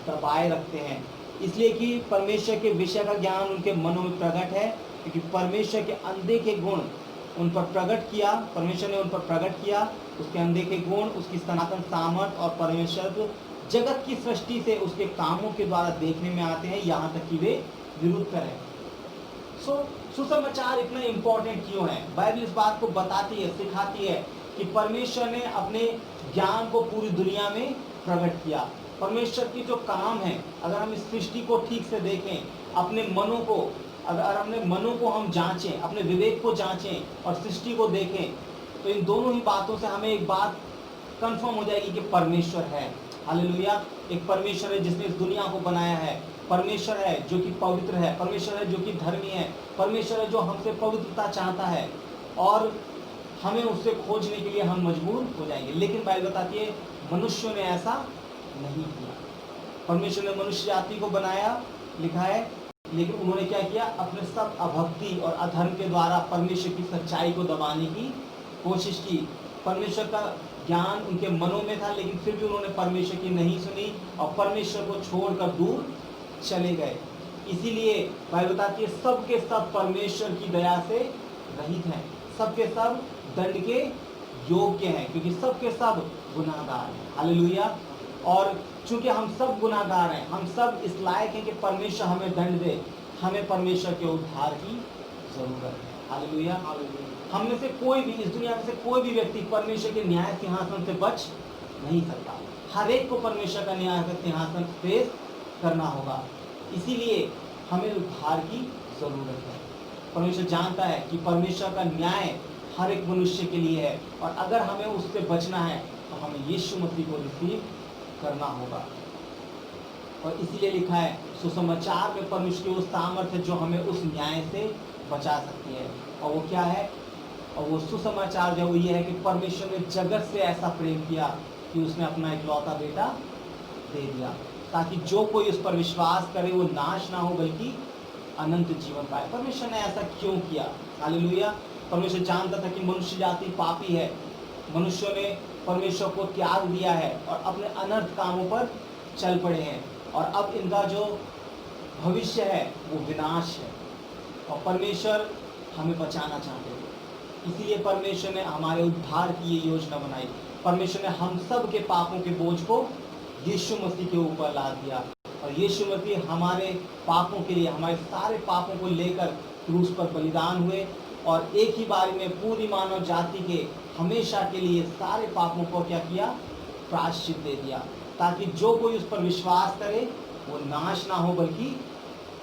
Speaker 3: दबाए रखते हैं। इसलिए कि परमेश्वर के विषय का ज्ञान उनके मनों में प्रकट है, क्योंकि परमेश्वर के अनदेखे गुण उन पर प्रकट किया, परमेश्वर ने उन पर प्रकट किया उसके अनदेखे गुण, उसकी सनातन सामर्थ, और परमेश्वर जगत की सृष्टि से उसके कामों के द्वारा देखने में आते हैं, यहाँ तक कि वे विरुद्ध करें। सो सुसमाचार इतना इंपॉर्टेंट क्यों है? बाइबल इस बात को बताती है, सिखाती है कि परमेश्वर ने अपने ज्ञान को पूरी दुनिया में प्रकट किया। परमेश्वर की जो काम है, अगर हम इस सृष्टि को ठीक से देखें, अपने मनों को, अगर अपने मनों को हम जांचें, अपने विवेक को जांचें और सृष्टि को देखें, तो इन दोनों ही बातों से हमें एक बात कंफर्म हो जाएगी कि परमेश्वर है। हालेलुया। एक परमेश्वर है जिसने इस दुनिया को बनाया है, परमेश्वर है जो कि पवित्र है, परमेश्वर है जो कि धर्मी है, परमेश्वर है जो हमसे पवित्रता चाहता है और हमें उससे खोजने के लिए हम मजबूर हो जाएंगे। लेकिन बाइबल बताती है मनुष्यों ने ऐसा नहीं किया। परमेश्वर ने मनुष्य जाति को बनाया, लिखा है, लेकिन उन्होंने क्या किया? अपने सब अभक्ति और अधर्म के द्वारा परमेश्वर की सच्चाई को दबाने की कोशिश की। परमेश्वर का ज्ञान उनके मनों में था, लेकिन फिर भी उन्होंने परमेश्वर की नहीं सुनी और परमेश्वर को छोड़कर दूर चले गए। इसीलिए बाइबल बताती है सब के सब परमेश्वर की दया से रहित हैं, सब के सब दंड के योग्य हैं, क्योंकि सब के सब गुनाहगार हैं। हालेलुया। और चूंकि हम सब गुनाहगार हैं, हम सब इस लायक हैं कि परमेश्वर हमें दंड दे, हमें परमेश्वर के उद्धार की जरूरत है। हालेलुया। हम में से कोई भी, इस दुनिया में से कोई भी व्यक्ति परमेश्वर के न्याय सिंहासन से बच नहीं सकता। हर एक को परमेश्वर का न्याय सिंहासन फेस करना होगा। इसीलिए हमें उद्धार की जरूरत है। परमेश्वर जानता है कि परमेश्वर का न्याय हर एक मनुष्य के लिए है और अगर हमें उससे बचना है तो हमें यीशु मसीह को रिसीव करना होगा। और इसीलिए लिखा है सुसमाचार में परमेश्वर की वो सामर्थ्य जो हमें उस न्याय से बचा सकती है। और वो क्या है? और वो सुसमाचार जो ये है कि परमेश्वर ने जगत से ऐसा प्रेम किया कि उसने अपना इकलौता बेटा दे दिया, ताकि जो कोई उस पर विश्वास करे वो नाश ना हो बल्कि अनंत जीवन पाए। परमेश्वर ने ऐसा क्यों किया? हालेलुया। परमेश्वर जानता था कि मनुष्य जाति पापी है, मनुष्यों ने परमेश्वर को त्याग दिया है और अपने अनर्थ कामों पर चल पड़े हैं और अब इनका जो भविष्य है वो विनाश है और परमेश्वर हमें बचाना चाहते थे। इसीलिए परमेश्वर ने हमारे उद्धार की ये योजना बनाई। परमेश्वर ने हम सब के पापों के बोझ को यीशु मसीह के ऊपर ला दिया और यीशु मसीह हमारे पापों के लिए, हमारे सारे पापों को लेकर क्रूस पर बलिदान हुए और एक ही बारी में पूरी मानव जाति के हमेशा के लिए सारे पापों को क्या किया? प्रायश्चित दे दिया, ताकि जो कोई उस पर विश्वास करे वो नाश ना हो बल्कि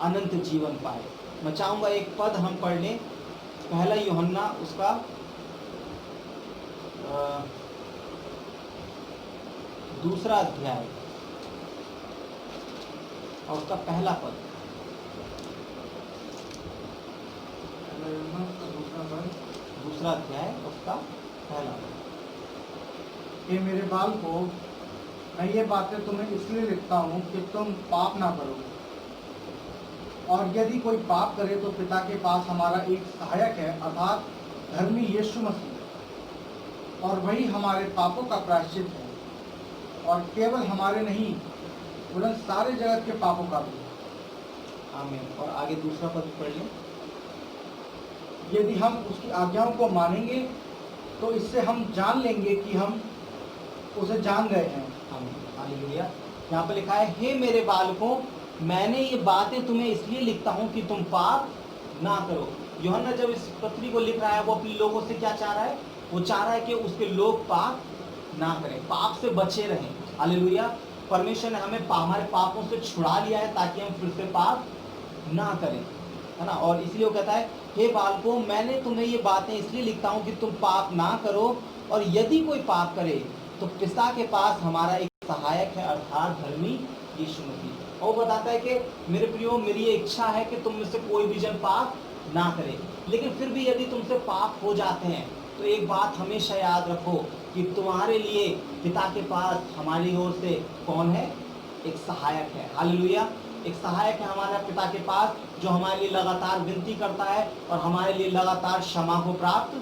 Speaker 3: अनंत जीवन पाए। मैं चाहूँगा एक पद हम पढ़ लें, पहला यूहन्ना उसका 2 अध्याय और उसका पहला पद। दूसरा अध्याय उसका पहला पद।
Speaker 2: ये मेरे बाल को, मैं ये बातें तुम्हें इसलिए लिखता हूँ कि तुम पाप ना करो, और यदि कोई पाप करे तो पिता के पास हमारा एक सहायक है, अर्थात धर्मी यीशु मसीह, और वही हमारे पापों का प्रायश्चित है, और केवल हमारे नहीं वरन सारे जगत के पापों का भी।
Speaker 3: आमीन। और आगे दूसरा पद पढ़ लें।
Speaker 2: यदि हम उसकी आज्ञाओं को मानेंगे तो इससे हम जान लेंगे कि हम उसे जान गए हैं।
Speaker 3: आमीन। हालेलुया। यहाँ पर लिखा है, हे मेरे बालकों, मैंने ये बातें तुम्हें इसलिए लिखता हूँ कि तुम पाप ना करो। यूहन्ना जब इस पत्री को लिख रहा है वो अपने लोगों से क्या चाह रहा है? वो चाह रहा है कि उसके लोग पाप ना करें, पाप से बचे रहें। हालेलुया। परमेश्वर ने हमें हमारे पापों से छुड़ा लिया है ताकि हम फिर से पाप ना करें, है ना। और इसलिए वो कहता है, हे बालकों, मैंने तुम्हें ये बातें इसलिए लिखता हूँ कि तुम पाप ना करो, और यदि कोई पाप करे तो पिता के पास हमारा एक सहायक है, अर्थात धर्मी यीशु मसीह। और वो बताता है कि मेरे प्रियो, मेरी ये इच्छा है कि तुम में से कोई भी जन पाप ना करे, लेकिन फिर भी यदि तुमसे पाप हो जाते हैं तो एक बात हमेशा याद रखो कि तुम्हारे लिए पिता के पास हमारी ओर से कौन है? एक सहायक है। हालेलुया। एक सहायक है हमारा पिता के पास, जो हमारे लिए लगातार विनती करता है और हमारे लिए लगातार क्षमा को प्राप्त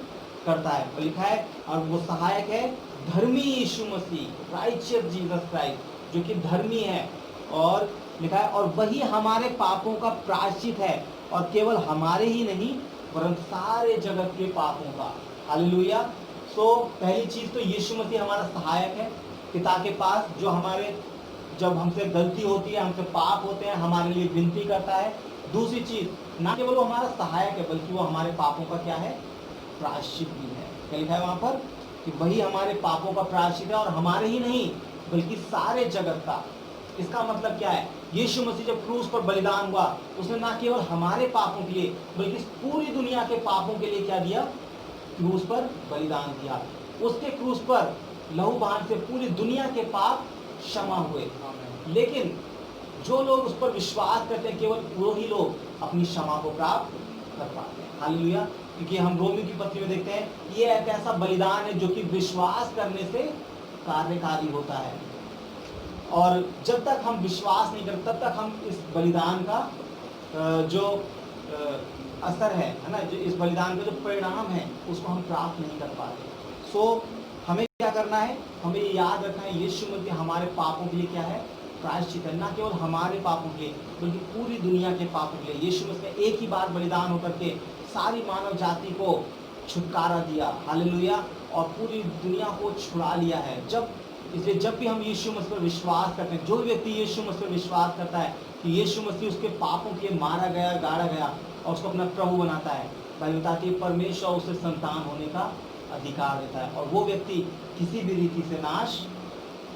Speaker 3: करता है। और लिखा है, और वो सहायक है धर्मी यीशु मसीह, राइचियस जीसस क्राइस्ट, जो कि धर्मी है। और लिखा है, और वही हमारे पापों का प्रायश्चित है, और केवल हमारे ही नहीं वरन सारे जगत के पापों का। हालेलुया। सो पहली चीज तो यीशु मसीह हमारा सहायक है पिता के पास, जो हमारे, जब हमसे गलती होती है, हमसे पाप होते हैं, हमारे लिए विनती करता है। दूसरी चीज, ना केवल वो हमारा सहायक है बल्कि वो हमारे पापों का क्या है, प्रायश्चित भी है। क्या लिखा है वहां पर कि वही हमारे पापों का प्रायश्चित है, और हमारे ही नहीं बल्कि सारे जगत का। इसका मतलब क्या है, यीशु मसीह जब क्रूस पर बलिदान हुआ, उसने ना केवल हमारे पापों के लिए बल्कि पूरी दुनिया के पापों के लिए क्या दिया, क्रूस पर बलिदान दिया। उसके क्रूस पर लहू बहाने से पूरी दुनिया के पाप क्षमा हुए। लेकिन जो लोग उस पर विश्वास करते हैं, केवल वो ही लोग अपनी क्षमा को प्राप्त कर पाते हैं। हालेलुया। क्योंकि हम रोमियो की पत्री में देखते हैं, ये एक ऐसा बलिदान है जो कि विश्वास करने से कार्यकारी होता है। और जब तक हम विश्वास नहीं करते, तब तक हम इस बलिदान का जो असर है ना, जो इस बलिदान का जो परिणाम है, उसको हम प्राप्त नहीं कर पाते। सो हमें क्या करना है, हमें ये याद रखना है, यीशु मसीह हमारे पापों के लिए क्या है, प्रायश्चित है। ना केवल हमारे पापों के लिए बल्कि पूरी दुनिया के पापों के लिए यीशु मसीह ने एक ही बार बलिदान होकर के सारी मानव जाति को छुटकारा दिया। हालेलुया। और पूरी दुनिया को छुड़ा लिया है। इसलिए जब भी हम यीशु मसीह पर विश्वास करते हैं, जो व्यक्ति यीशु मसीह पर विश्वास करता है कि यीशु मसीह उसके पापों के लिए मारा गया, गाड़ा गया और उसको अपना प्रभु बनाता है, बाइबल बताती है परमेश्वर उसे संतान होने का अधिकार देता है, और वो व्यक्ति किसी भी रीति से नाश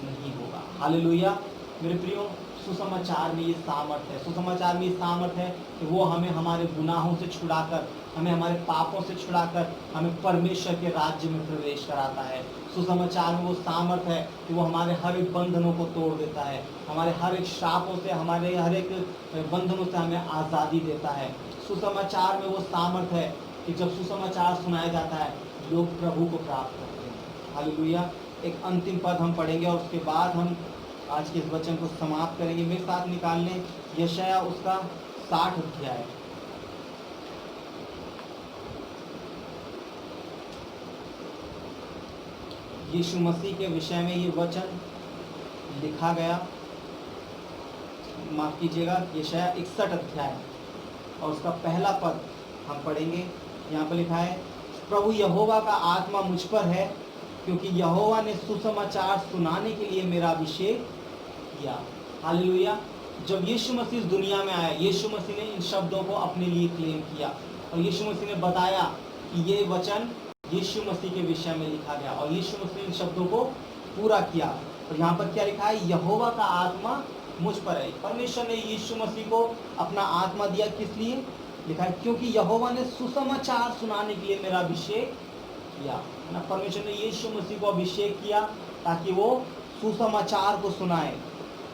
Speaker 3: नहीं होगा। हालेलुया। मेरे प्रियो, सुसमाचार में ये सामर्थ है, सुसमाचार में ये सामर्थ है कि वो हमें हमारे गुनाहों से छुड़ाकर, हमें हमारे पापों से छुड़ाकर हमें परमेश्वर के राज्य में प्रवेश कराता है। सुसमाचार में वो सामर्थ है कि वो हमारे हर एक बंधनों को तोड़ देता है, हमारे हर एक श्रापों से, हमारे हर एक बंधनों से हमें आज़ादी देता है। सुसमाचार में वो सामर्थ है कि जब सुसमाचार सुनाया जाता है, लोग प्रभु को प्राप्त करते हैं। हालेलुया। एक अंतिम पद हम पढ़ेंगे और उसके बाद हम आज के इस वचन को समाप्त करेंगे। मेरे साथ निकाल लें यशायाह उसका 60 अध्याय। यीशु मसीह के विषय में ये वचन लिखा गया, माफ कीजिएगा, यशायाह 61 अध्याय और उसका पहला पद हम पढ़ेंगे। यहाँ पर लिखा है, प्रभु यहोवा का आत्मा मुझ पर है, क्योंकि यहोवा ने सुसमाचार सुनाने के लिए मेरा अभिषेक किया। हालेलुया। जब यीशु मसीह इस दुनिया में आया, यीशु मसीह ने इन शब्दों को अपने लिए क्लेम किया और यीशु मसीह ने बताया कि ये वचन यीशु मसीह के विषय में लिखा गया, और यीशु मसीह ने इन शब्दों को पूरा किया। और यहाँ पर क्या लिखा है, यहोवा का आत्मा मुझ पर है। परमेश्वर ने यीशु मसीह को अपना आत्मा दिया, किस लिए? लिखा है क्योंकि यहोवा ने सुसमाचार सुनाने के लिए मेरा अभिषेक किया ना। परमेश्वर ने यीशु मसीह को अभिषेक किया ताकि वो सुसमाचार को सुनाए।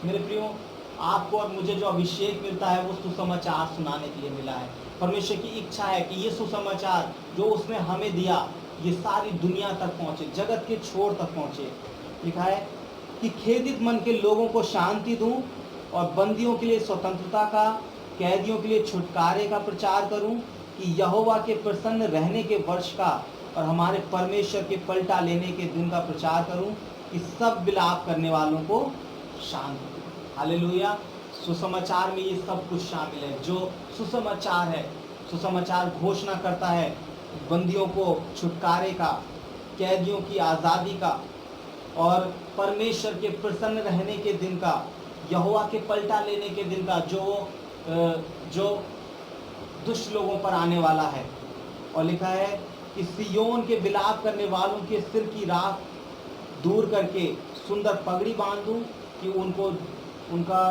Speaker 3: मेरे प्रियो, आपको और मुझे जो अभिषेक मिलता है वो सुसमाचार सुनाने के लिए मिला है। परमेश्वर की इच्छा है कि ये सुसमाचार जो उसने हमें दिया, ये सारी दुनिया तक पहुँचे, जगत के छोर तक पहुँचे। लिखा है कि खेदित मन के लोगों को शांति दूं और बंदियों के लिए स्वतंत्रता का, कैदियों के लिए छुटकारे का प्रचार करूं, कि यहोवा के प्रसन्न रहने के वर्ष का और हमारे परमेश्वर के पलटा लेने के दिन का प्रचार करूं, कि सब विलाप करने वालों को शांति। हालेलुया। सुसमाचार में ये सब कुछ शामिल है। जो सुसमाचार है, सुसमाचार घोषणा करता है बंदियों को छुटकारे का, कैदियों की आज़ादी का और परमेश्वर के प्रसन्न रहने के दिन का, यहोवा के पलटा लेने के दिन का, जो दुष्ट लोगों पर आने वाला है। और लिखा है कि सिय्योन के विलाप करने वालों के सिर की राख दूर करके सुंदर पगड़ी बांध दूं, कि उनका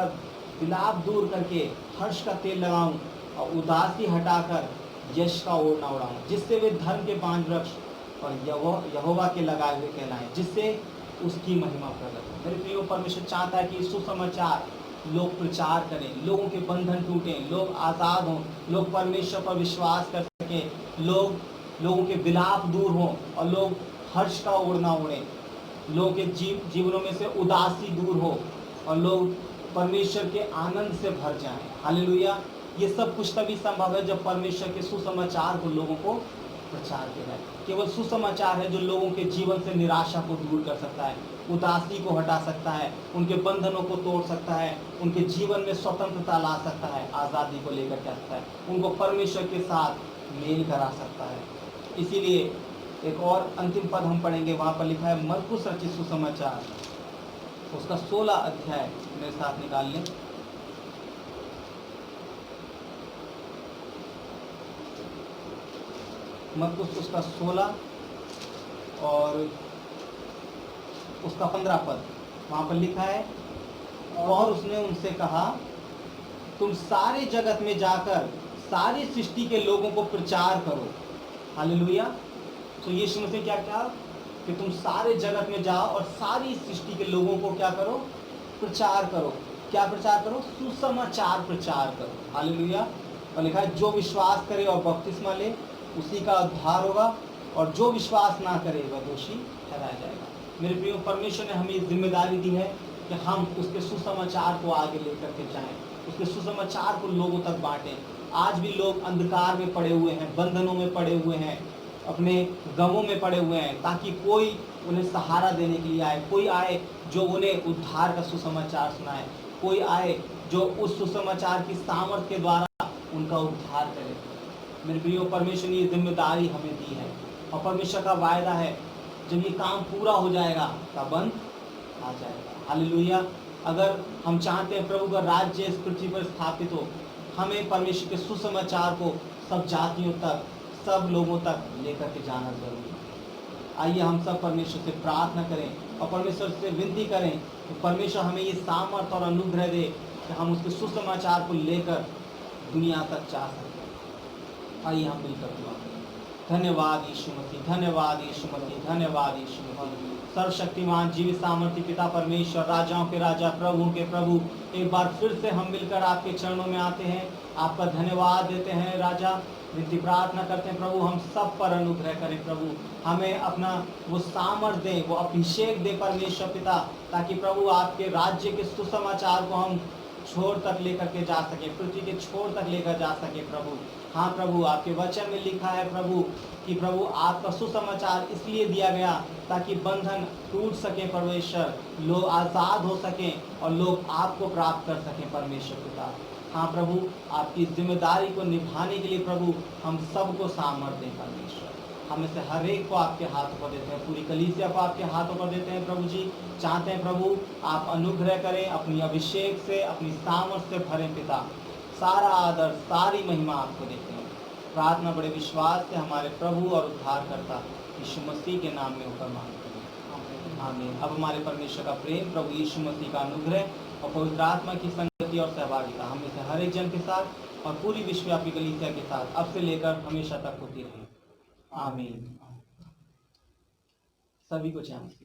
Speaker 3: विलाप दूर करके हर्ष का तेल लगाऊं और उदासी हटाकर यश का ओढ़ना उड़ाऊं, जिससे वे धर्म के बांझ वृक्ष और यहोवा के लगाए हुए कहलाएं, जिससे उसकी महिमा प्रकट हो। मेरे प्रियो, परमेश्वर चाहता है कि सुसमाचार लोग प्रचार करें, लोगों के बंधन टूटें, लोग आज़ाद हों, लोग परमेश्वर पर विश्वास कर सकें, लोगों के विलाप दूर हों और लोग हर्ष का ओढ़ना ओढ़ें, लोगों के जीवनों में से उदासी दूर हो और लोग परमेश्वर के आनंद से भर जाएं। हालेलुया। ये सब कुछ तभी संभव है जब परमेश्वर के सुसमाचार को लोगों को प्रचार किया जाए। केवल सुसमाचार है जो लोगों के जीवन से निराशा को दूर कर सकता है, उदासी को हटा सकता है, उनके बंधनों को तोड़ सकता है, उनके जीवन में स्वतंत्रता ला सकता है, आज़ादी को लेकर के सकता है, उनको परमेश्वर के साथ मेल करा सकता है। इसीलिए एक और अंतिम पद हम पढ़ेंगे, वहाँ पर लिखा है मरकुस रचित सुसमाचार, उसका 16 अध्याय मेरे साथ निकाल लें। मरकुस उसका 16 और उसका 15 पद, वहां पर लिखा है, और उसने उनसे कहा, तुम सारे जगत में जाकर सारी सृष्टि के लोगों को प्रचार करो। हालेलुया। तो यीशु मसीह क्या कहा कि तुम सारे जगत में जाओ और सारी सृष्टि के लोगों को क्या करो, प्रचार करो। क्या प्रचार करो? सुसमाचार प्रचार करो। हालेलुया। और लिखा है, जो विश्वास करे और बपतिस्मा ले उसी का उद्धार होगा, और जो विश्वास ना करे वह दोषी ठहराया जाएगा। मेरे प्रियो, परमेश्वर ने हमें जिम्मेदारी दी है कि हम उसके सुसमाचार को आगे लेकर के जाएं, उसके सुसमाचार को लोगों तक बांटें। आज भी लोग अंधकार में पड़े हुए हैं, बंधनों में पड़े हुए हैं, अपने गमों में पड़े हुए हैं, ताकि कोई उन्हें सहारा देने के लिए आए, कोई आए जो उन्हें उद्धार का सुसमाचार सुनाए, कोई आए जो उस सुसमाचार की सामर्थ के द्वारा उनका उद्धार करे। मेरे प्रियो, परमेश्वर ने ये जिम्मेदारी हमें दी है, और परमेश्वर का वायदा है जब ये काम पूरा हो जाएगा तब अंत आ जाएगा। हालेलुया। अगर हम चाहते हैं प्रभु का राज्य इस पृथ्वी पर स्थापित हो, हमें परमेश्वर के सुसमाचार को सब जातियों तक, सब लोगों तक लेकर के जाना जरूरी है। आइए हम सब परमेश्वर से प्रार्थना करें और परमेश्वर से विनती करें कि परमेश्वर हमें ये सामर्थ और अनुग्रह दे कि हम उसके सुसमाचार को लेकर दुनिया तक जा सकें। आइए हम मिलकर दुआ करें। धन्यवाद यीशु मसीह, धन्यवाद यीशु मसीह, धन्यवाद यीशु मसीह। सर्वशक्तिमान जीवित सामर्थ्य पिता परमेश्वर, राजाओं के राजा, प्रभु के प्रभु, एक बार फिर से हम मिलकर आपके चरणों में आते हैं, आपका धन्यवाद देते हैं राजा। विनती प्रार्थना करते हैं प्रभु, हम सब पर अनुग्रह करें प्रभु, हमें अपना वो सामर्थ्य दे, वो अभिषेक दे परमेश्वर पिता, ताकि प्रभु आपके राज्य के सुसमाचार को हम छोर तक लेकर के जा सके, पृथ्वी के छोर तक लेकर जा सके प्रभु। हाँ प्रभु, आपके वचन में लिखा है प्रभु कि प्रभु आपका सुसमाचार इसलिए दिया गया ताकि बंधन टूट सके परमेश्वर, लोग आज़ाद हो सकें और लोग आपको प्राप्त कर सकें परमेश्वर पिता। हाँ प्रभु, आपकी जिम्मेदारी को निभाने के लिए प्रभु हम सबको सामर्थ्य दें परमेश्वर। हम इसे हर एक को आपके हाथों पर देते हैं, पूरी कलीसिया को आपके हाथों पर देते हैं प्रभु जी। चाहते हैं प्रभु आप अनुग्रह करें, अपनी अभिषेक से, अपनी सामर्थ से भरें पिता। सारा आदर, सारी महिमा आपको देते हैं। प्रार्थना बड़े विश्वास से हमारे प्रभु और उद्धारकर्ता यीशु मसीह के नाम में होकर मांगते हैं, आमीन। अब हमारे परमेश्वर का प्रेम, प्रभु यीशु मसीह का अनुग्रह और पवित्र आत्मा की संगति और सहभागिता हम में से हर एक जन के साथ और पूरी विश्वव्यापी कलीसिया के साथ अब से लेकर हमेशा तक होती रहे, आमीन। सभी को जय मसीह।